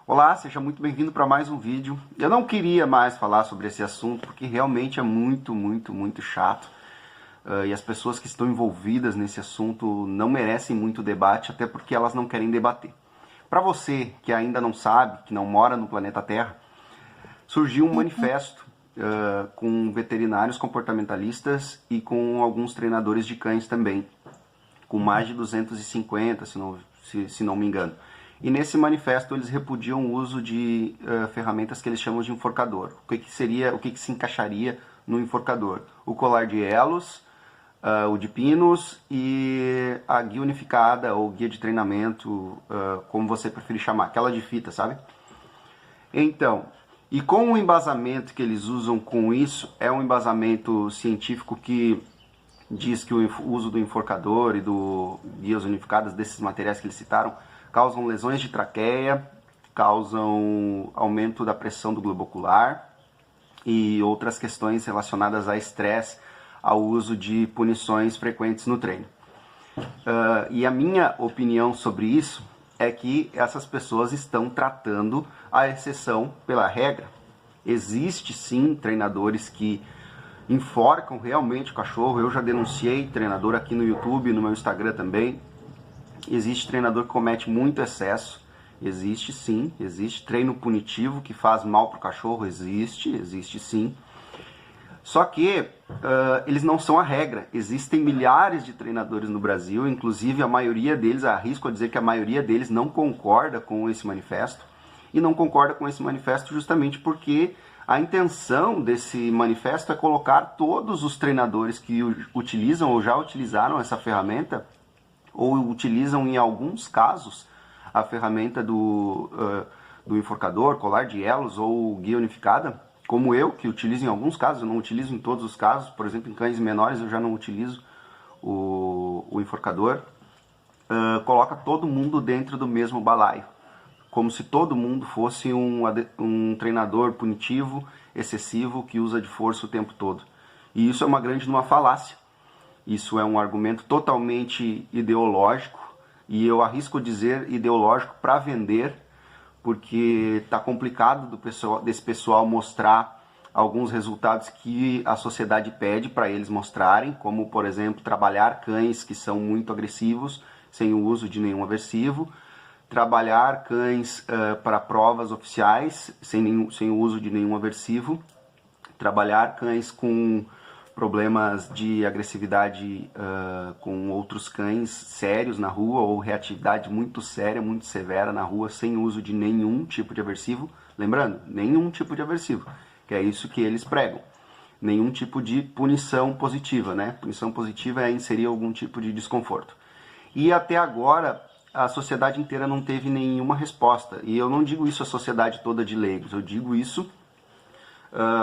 Olá, seja muito bem-vindo para mais um vídeo. Eu não queria mais falar sobre esse assunto porque realmente é muito chato. E as pessoas que estão envolvidas nesse assunto não merecem muito debate, até porque elas não querem debater. Para você que ainda não sabe, que não mora no planeta Terra, surgiu um manifesto com veterinários comportamentalistas e com alguns treinadores de cães também, com mais de 250, se não me engano. E nesse manifesto eles repudiam o uso de ferramentas que eles chamam de enforcador. O que se encaixaria no enforcador? O colar de elos, o de pinos e a guia unificada ou guia de treinamento, como você preferir chamar, aquela de fita, sabe? Então, e com o embasamento que eles usam com isso, é um embasamento científico que diz que o uso do enforcador e do guias unificadas, desses materiais que eles citaram, causam lesões de traqueia, causam aumento da pressão do globo ocular e outras questões relacionadas a estresse, ao uso de punições frequentes no treino. E a minha opinião sobre isso é que essas pessoas estão tratando a exceção pela regra. Existe sim treinadores que enforcam realmente o cachorro. Eu já denunciei treinador aqui no YouTube, no meu Instagram também. Existe treinador que comete muito excesso, existe sim. Existe treino punitivo que faz mal para o cachorro, existe sim. Só que eles não são a regra. Existem milhares de treinadores no Brasil, inclusive a maioria deles, arrisco a dizer que a maioria deles não concorda com esse manifesto. E não concorda com esse manifesto justamente porque a intenção desse manifesto é colocar todos os treinadores que utilizam ou já utilizaram essa ferramenta, ou utilizam em alguns casos a ferramenta do enforcador, colar de elos ou guia unificada, como eu, que utilizo em alguns casos, eu não utilizo em todos os casos. Por exemplo, em cães menores eu já não utilizo o enforcador. Coloca todo mundo dentro do mesmo balaio, como se todo mundo fosse um treinador punitivo, excessivo, que usa de força o tempo todo. E isso é uma grande falácia. Isso é um argumento totalmente ideológico, e eu arrisco dizer ideológico para vender, porque está complicado desse pessoal mostrar alguns resultados que a sociedade pede para eles mostrarem, como, por exemplo, trabalhar cães que são muito agressivos, sem o uso de nenhum aversivo, trabalhar cães para provas oficiais, sem o uso de nenhum aversivo, trabalhar cães com problemas de agressividade com outros cães sérios na rua, ou reatividade muito séria, muito severa na rua, sem uso de nenhum tipo de aversivo. Lembrando, nenhum tipo de aversivo, que é isso que eles pregam. Nenhum tipo de punição positiva, né? Punição positiva é inserir algum tipo de desconforto. E até agora, a sociedade inteira não teve nenhuma resposta. E eu não digo isso à sociedade toda de leigos, eu digo isso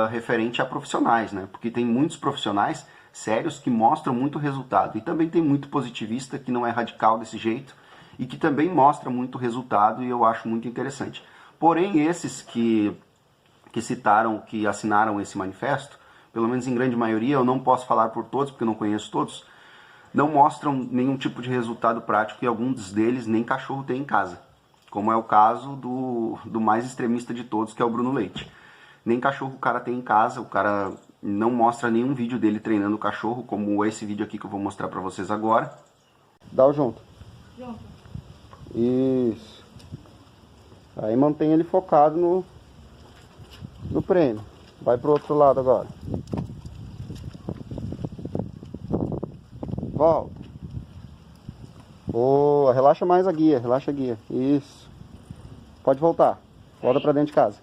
referente a profissionais, né? Porque tem muitos profissionais sérios que mostram muito resultado, e também tem muito positivista que não é radical desse jeito e que também mostra muito resultado, e eu acho muito interessante. Porém, esses que citaram, que assinaram esse manifesto, pelo menos em grande maioria, eu não posso falar por todos porque eu não conheço todos, não mostram nenhum tipo de resultado prático, e alguns deles nem cachorro tem em casa, como é o caso do mais extremista de todos, que é o Bruno Leite. Nem cachorro o cara tem em casa, o cara não mostra nenhum vídeo dele treinando o cachorro, como esse vídeo aqui que eu vou mostrar pra vocês agora. Dá o junto. Junto. Isso. Aí mantém ele focado no prêmio. Vai pro outro lado agora. Volta. Boa, relaxa mais a guia, relaxa a guia. Isso. Pode voltar. Volta pra dentro de casa.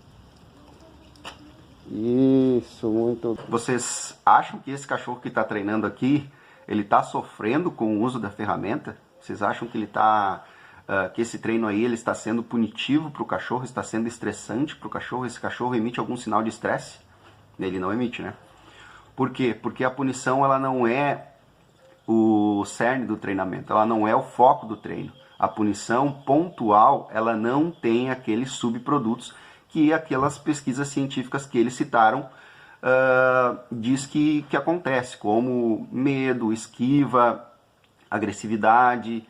Isso, muito. Vocês acham que esse cachorro que está treinando aqui, ele está sofrendo com o uso da ferramenta? Vocês acham que que esse treino aí ele está sendo punitivo para o cachorro, está sendo estressante para o cachorro? Esse cachorro emite algum sinal de estresse? Ele não emite, né? Por quê? Porque a punição ela não é o cerne do treinamento, ela não é o foco do treino. A punição pontual, ela não tem aqueles subprodutos que aquelas pesquisas científicas que eles citaram diz que acontece, como medo, esquiva, agressividade,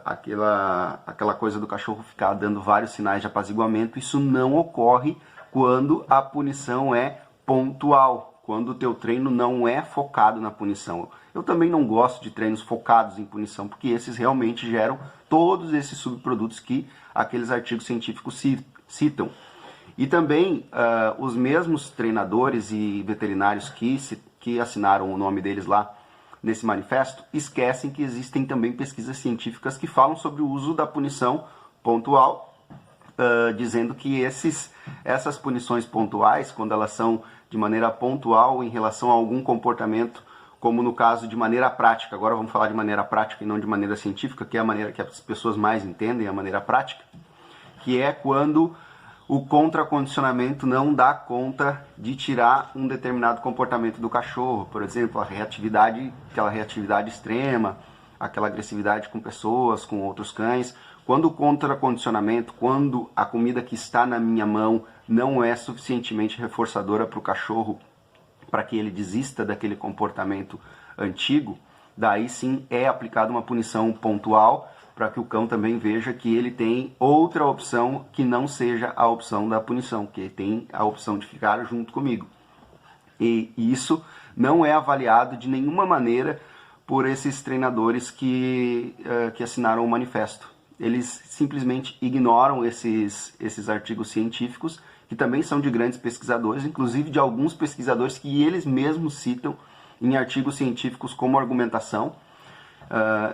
aquela coisa do cachorro ficar dando vários sinais de apaziguamento. Isso não ocorre quando a punição é pontual, quando o teu treino não é focado na punição. Eu também não gosto de treinos focados em punição, porque esses realmente geram todos esses subprodutos que aqueles artigos científicos citam. E também os mesmos treinadores e veterinários que assinaram o nome deles lá nesse manifesto esquecem que existem também pesquisas científicas que falam sobre o uso da punição pontual, dizendo que essas punições pontuais, quando elas são de maneira pontual em relação a algum comportamento, como no caso de maneira prática, agora vamos falar de maneira prática e não de maneira científica, que é a maneira que as pessoas mais entendem, a maneira prática, que é quando o contracondicionamento não dá conta de tirar um determinado comportamento do cachorro, por exemplo, aquela reatividade extrema, aquela agressividade com pessoas, com outros cães. Quando o contracondicionamento, quando a comida que está na minha mão não é suficientemente reforçadora para o cachorro, para que ele desista daquele comportamento antigo, daí sim é aplicada uma punição pontual, para que o cão também veja que ele tem outra opção que não seja a opção da punição, que tem a opção de ficar junto comigo. E isso não é avaliado de nenhuma maneira por esses treinadores que assinaram o manifesto. Eles simplesmente ignoram esses artigos científicos, que também são de grandes pesquisadores, inclusive de alguns pesquisadores que eles mesmos citam em artigos científicos como argumentação.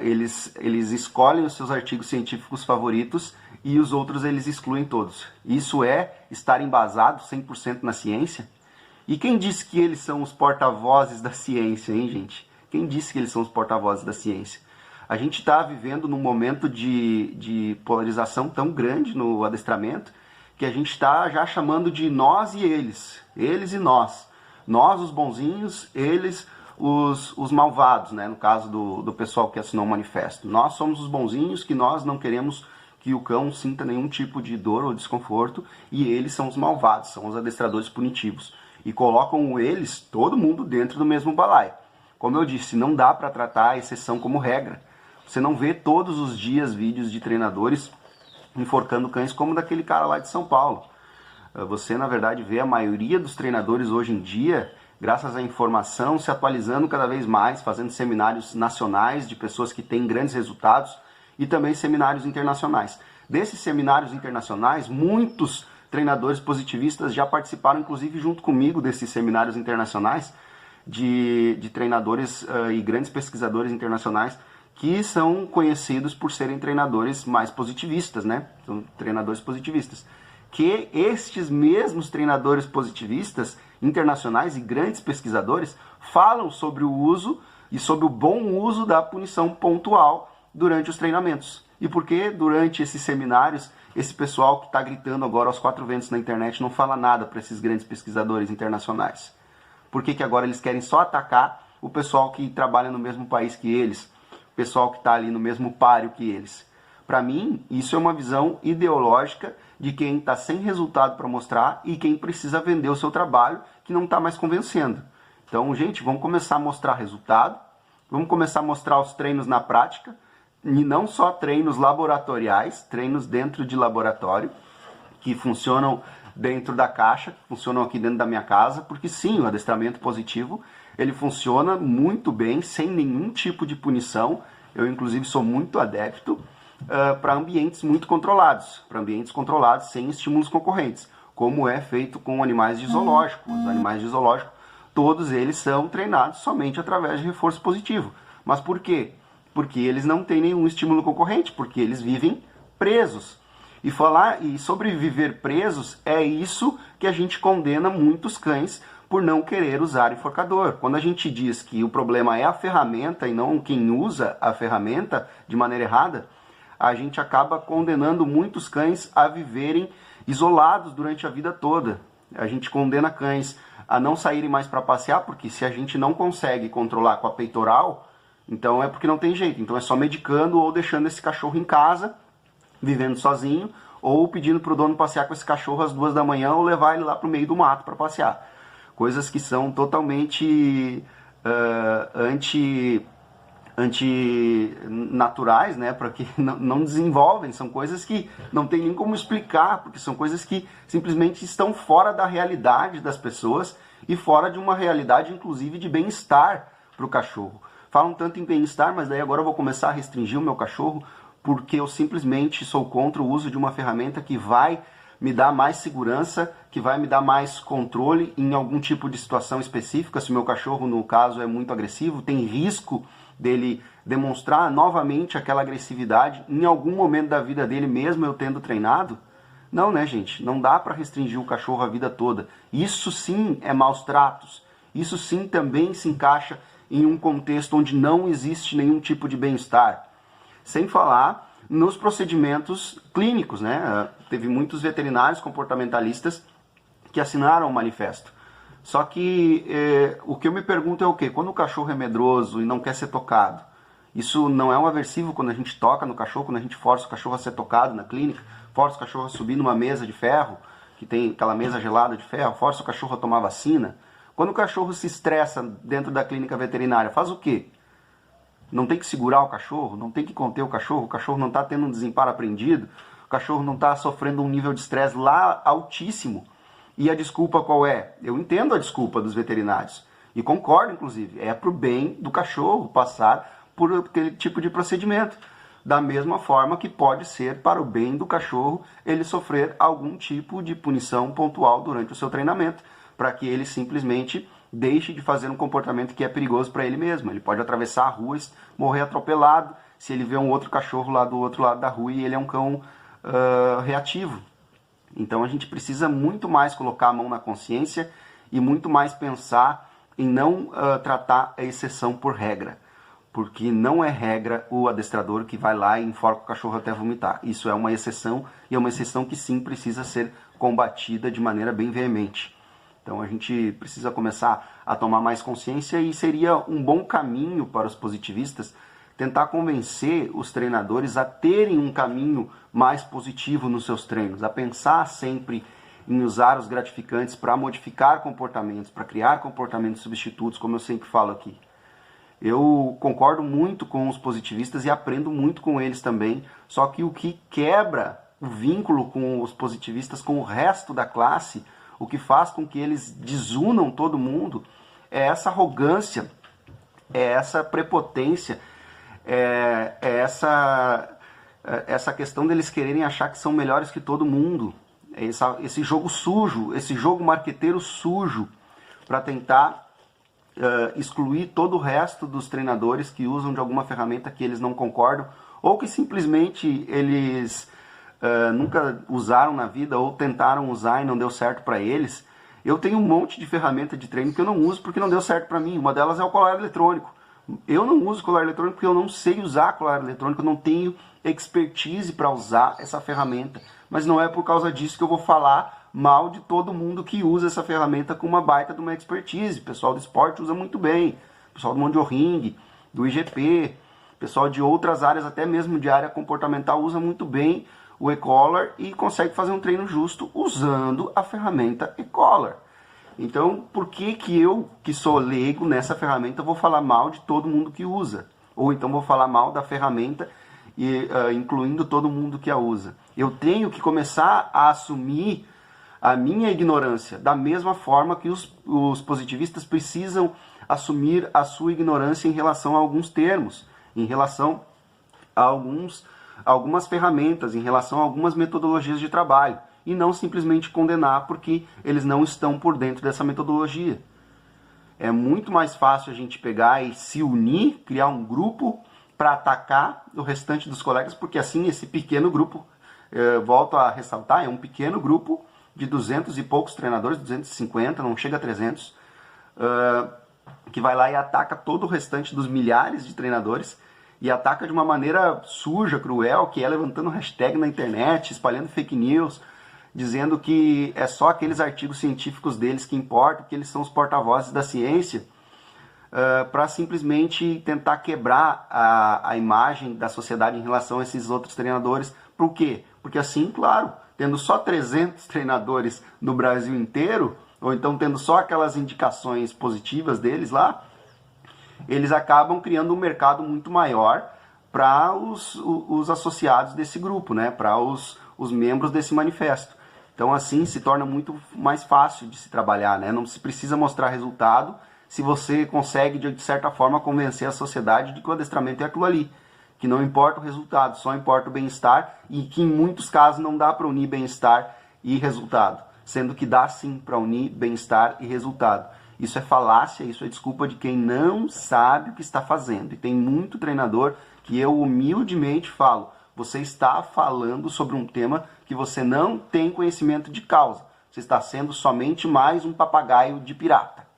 Eles escolhem os seus artigos científicos favoritos e os outros eles excluem todos. Isso é estar embasado 100% na ciência? E quem disse que eles são os porta-vozes da ciência, hein, gente? Quem disse que eles são os porta-vozes da ciência? A gente está vivendo num momento de polarização tão grande no adestramento que a gente está já chamando de nós e eles e nós. Nós, os bonzinhos, eles, os malvados, né? No caso do pessoal que assinou o manifesto. Nós somos os bonzinhos, que nós não queremos que o cão sinta nenhum tipo de dor ou desconforto, e eles são os malvados, são os adestradores punitivos. E colocam eles, todo mundo, dentro do mesmo balaio. Como eu disse, não dá para tratar a exceção como regra. Você não vê todos os dias vídeos de treinadores enforcando cães como daquele cara lá de São Paulo. Você, na verdade, vê a maioria dos treinadores hoje em dia, graças à informação, se atualizando cada vez mais, fazendo seminários nacionais de pessoas que têm grandes resultados e também seminários internacionais. Desses seminários internacionais, muitos treinadores positivistas já participaram, inclusive junto comigo, desses seminários internacionais de treinadores e grandes pesquisadores internacionais que são conhecidos por serem treinadores mais positivistas, né? São treinadores positivistas. Que estes mesmos treinadores positivistas internacionais e grandes pesquisadores falam sobre o uso e sobre o bom uso da punição pontual durante os treinamentos. E por que durante esses seminários esse pessoal que está gritando agora aos quatro ventos na internet não fala nada para esses grandes pesquisadores internacionais? Por que agora eles querem só atacar o pessoal que trabalha no mesmo país que eles, o pessoal que está ali no mesmo páreo que eles? Para mim, isso é uma visão ideológica de quem está sem resultado para mostrar e quem precisa vender o seu trabalho, que não está mais convencendo. Então, gente, vamos começar a mostrar resultado, vamos começar a mostrar os treinos na prática, e não só treinos laboratoriais, treinos dentro de laboratório, que funcionam dentro da caixa, que funcionam aqui dentro da minha casa, porque sim, o adestramento positivo, ele funciona muito bem, sem nenhum tipo de punição. Eu, inclusive, sou muito adepto para ambientes muito controlados, sem estímulos concorrentes, como é feito com animais de zoológico. Os animais de zoológico, todos eles são treinados somente através de reforço positivo. Mas por quê? Porque eles não têm nenhum estímulo concorrente, porque eles vivem presos. E sobreviver presos é isso que a gente condena muitos cães por não querer usar enforcador. Quando a gente diz que o problema é a ferramenta e não quem usa a ferramenta de maneira errada, a gente acaba condenando muitos cães a viverem isolados durante a vida toda. A gente condena cães a não saírem mais para passear, porque se a gente não consegue controlar com a peitoral, então é porque não tem jeito. Então é só medicando ou deixando esse cachorro em casa, vivendo sozinho, ou pedindo para o dono passear com esse cachorro às 2 da manhã ou levar ele lá para o meio do mato para passear. Coisas que são totalmente antinaturais, né, para que não desenvolvem, são coisas que não tem nem como explicar, porque são coisas que simplesmente estão fora da realidade das pessoas e fora de uma realidade, inclusive, de bem-estar para o cachorro. Falam tanto em bem-estar, mas daí agora eu vou começar a restringir o meu cachorro porque eu simplesmente sou contra o uso de uma ferramenta que vai me dar mais segurança, que vai me dar mais controle em algum tipo de situação específica. Se o meu cachorro, no caso, é muito agressivo, tem risco dele demonstrar novamente aquela agressividade em algum momento da vida dele, mesmo eu tendo treinado. Não, né, gente? Não dá para restringir o cachorro a vida toda. Isso sim é maus tratos. Isso sim também se encaixa em um contexto onde não existe nenhum tipo de bem-estar. Sem falar nos procedimentos clínicos, né? Teve muitos veterinários comportamentalistas que assinaram o manifesto. Só que o que eu me pergunto é o quê? Quando o cachorro é medroso e não quer ser tocado, isso não é um aversivo quando a gente toca no cachorro, quando a gente força o cachorro a ser tocado na clínica, força o cachorro a subir numa mesa de ferro, que tem aquela mesa gelada de ferro, força o cachorro a tomar vacina. Quando o cachorro se estressa dentro da clínica veterinária, faz o quê? Não tem que segurar o cachorro, não tem que conter o cachorro não está tendo um desamparo aprendido, o cachorro não está sofrendo um nível de estresse lá altíssimo. E a desculpa qual é? Eu entendo a desculpa dos veterinários e concordo, inclusive, é para o bem do cachorro passar por aquele tipo de procedimento. Da mesma forma que pode ser para o bem do cachorro ele sofrer algum tipo de punição pontual durante o seu treinamento, para que ele simplesmente deixe de fazer um comportamento que é perigoso para ele mesmo. Ele pode atravessar a rua e morrer atropelado se ele vê um outro cachorro lá do outro lado da rua e ele é um cão reativo. Então a gente precisa muito mais colocar a mão na consciência e muito mais pensar em não tratar a exceção por regra. Porque não é regra o adestrador que vai lá e enforca o cachorro até vomitar. Isso é uma exceção e é uma exceção que sim precisa ser combatida de maneira bem veemente. Então a gente precisa começar a tomar mais consciência e seria um bom caminho para os positivistas tentar convencer os treinadores a terem um caminho mais positivo nos seus treinos, a pensar sempre em usar os gratificantes para modificar comportamentos, para criar comportamentos substitutos, como eu sempre falo aqui. Eu concordo muito com os positivistas e aprendo muito com eles também, só que o que quebra o vínculo com os positivistas com o resto da classe, o que faz com que eles desunam todo mundo, é essa arrogância, é essa prepotência, é essa questão deles quererem achar que são melhores que todo mundo, é esse jogo sujo, esse jogo marqueteiro sujo, para tentar excluir todo o resto dos treinadores que usam de alguma ferramenta que eles não concordam, ou que simplesmente eles nunca usaram na vida ou tentaram usar e não deu certo para eles. Eu tenho um monte de ferramenta de treino que eu não uso porque não deu certo para mim. Uma delas é o colar eletrônico. Eu não uso colar eletrônico porque eu não sei usar colar eletrônico, eu não tenho expertise para usar essa ferramenta. Mas não é por causa disso que eu vou falar mal de todo mundo que usa essa ferramenta com uma baita de uma expertise. O pessoal do esporte usa muito bem, o pessoal do Mondio Ring, do IGP, o pessoal de outras áreas, até mesmo de área comportamental, usa muito bem o e-collar e consegue fazer um treino justo usando a ferramenta e-collar. Então, por que eu, que sou leigo nessa ferramenta, vou falar mal de todo mundo que usa? Ou então vou falar mal da ferramenta, incluindo todo mundo que a usa? Eu tenho que começar a assumir a minha ignorância, da mesma forma que os positivistas precisam assumir a sua ignorância em relação a alguns termos, em relação a algumas ferramentas, em relação a algumas metodologias de trabalho, e não simplesmente condenar porque eles não estão por dentro dessa metodologia. É muito mais fácil a gente pegar e se unir, criar um grupo para atacar o restante dos colegas, porque assim esse pequeno grupo, volto a ressaltar, é um pequeno grupo de 200 e poucos treinadores, 250, não chega a 300, que vai lá e ataca todo o restante dos milhares de treinadores, e ataca de uma maneira suja, cruel, que é levantando hashtag na internet, espalhando fake news, dizendo que é só aqueles artigos científicos deles que importam, que eles são os porta-vozes da ciência, para simplesmente tentar quebrar a imagem da sociedade em relação a esses outros treinadores. Por quê? Porque assim, claro, tendo só 300 treinadores no Brasil inteiro, ou então tendo só aquelas indicações positivas deles lá, eles acabam criando um mercado muito maior para os associados desse grupo, né? Para os membros desse manifesto. Então, assim, se torna muito mais fácil de se trabalhar, né? Não se precisa mostrar resultado se você consegue, de certa forma, convencer a sociedade de que o adestramento é aquilo ali. Que não importa o resultado, só importa o bem-estar e que em muitos casos não dá para unir bem-estar e resultado. Sendo que dá sim para unir bem-estar e resultado. Isso é falácia, isso é desculpa de quem não sabe o que está fazendo. E tem muito treinador que eu humildemente falo, você está falando sobre um tema que você não tem conhecimento de causa. Você está sendo somente mais um papagaio de pirata.